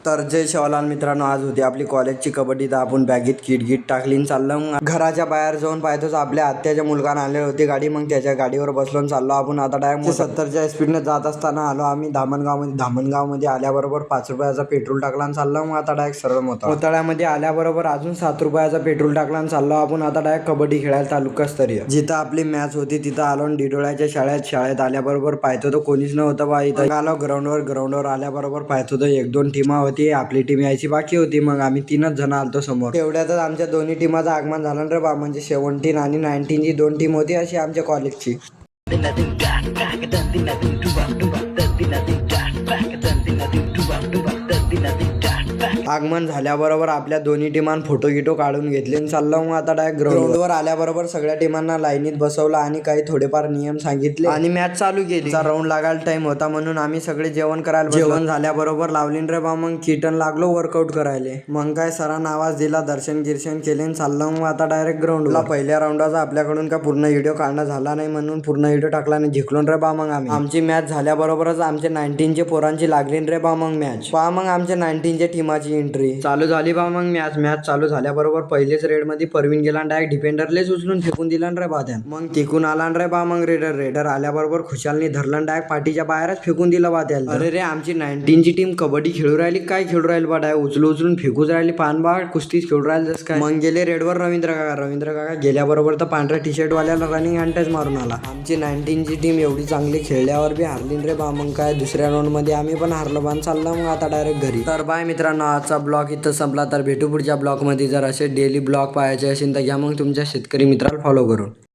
तर जय शिवलाल मित्रांनो, आज होती आपली कॉलेजची कबड्डी. तर आपण बॅगेत किट टाकली चाललो. मग घराच्या बाहेर जाऊन पाहतोच आपल्या आत्याच्या मुलगाने आणले होती गाडी. मग त्याच्या गाडीवर बसलो चाललो आपण. आता डायरेक्ट 70च्या स्पीडने जात असताना आलो आम्ही धामणगावमध्ये आल्याबरोबर 5 रुपयाचा पेट्रोल टाकला आणि चाललो. मग आता डायरेक्ट सर्व मोताळ्यामध्ये आल्याबरोबर अजून 7 रुपयाचा पेट्रोल टाकला आणि चाललो आपण. आता डायरेक्ट कबड्डी खेळायला तालुकास्तरीय जिथं आपली मॅच होती तिथं आलो. डिडोळ्याच्या शाळेत आल्याबरोबर पाहतो तो कोणीच नव्हतं बा. इथं आलो ग्राउंडवर आल्याबरोबर पाहतो तो 1-2 टीमा होती. आपली टीम यायची बाकी होती. मग आम्ही 3च जण आलतो समोर. तेवढ्यातच आमच्या दोन्ही टीमाचं आगमन झालं रे बा. म्हणजे 17 आणि 19 जी 2 टीम होती अशी आमच्या कॉलेजची. आगमन झाल्याबरोबर आपल्या दोन्ही टीमान फोटो काढून घेतले आणि चाललो. मग आता डायरेक्ट ग्राउंडवर आल्याबरोबर सगळ्या टीमांना लाईनीत बसवलं आणि काही थोडेफार नियम सांगितले आणि मॅच चालू केली. राऊंड लागायला टाइम होता म्हणून आम्ही सगळे जेवण करायला जेवण झाल्याबरोबर लावली रे बा. मग कीटन लागलो वर्कआउट करायला. मग काय सरांना आवाज दिला, दर्शन केले आणि चाललो. मग आता डायरेक्ट ग्राउंडला. पहिल्या राऊंडाचा आपल्याकडून का पूर्ण व्हिडिओ काढणं झाला नाही म्हणून पूर्ण व्हिडिओ टाकला आणि झिकलोन रे बा. मग आमची मॅच झाल्याबरोबरच आमच्या 19 पोरांची लागली रे बा. मग मॅच पहा. मग आमच्या 19 टीमाची एंट्री चालू झाली बा. मग मॅच चालू झाल्याबरोबर पहिलेच रेड मध्ये परवीन गेला आणि डायरेक्ट डिफेंडरलेच उचलून फेकून दिला रे बा त्यानं. मग तिकून आला रे बा. मग रेडर आल्याबरोबर खुशालनी धरलं डायरेक्ट पाठीच्या बाहेरच फेकून दिला बा त्याला. अरे रे, आमची 19 टीम कबड्डी खेळू राहिली काय खेळू राहिली बा. डायरेक्ट उचलून फेकूच राहिली. पान बा कुस्तीच खेळू राहिली जस काय. मग गेले रेडवर रवींद्र काका गेल्याबरोबर तर पांढऱ्या टी शर्ट वाल्याला रनिंग हँटच मारून आला. आमची 19 टीम एवढी चांगली खेळल्यावर बी हारली रे बा. मग काय दुसऱ्या राऊंड मध्ये आम्ही पण हारलो बा. चाललं मग आता डायरेक्ट घरी. तर बाय मित्रांनो, आजचा ब्लॉग इथं संपला. तर भेटू पुढच्या ब्लॉग मध्ये. जर असे डेली ब्लॉग पाहायचे असेल तर घ्या मग तुमच्या शेतकरी मित्राला फॉलो करून.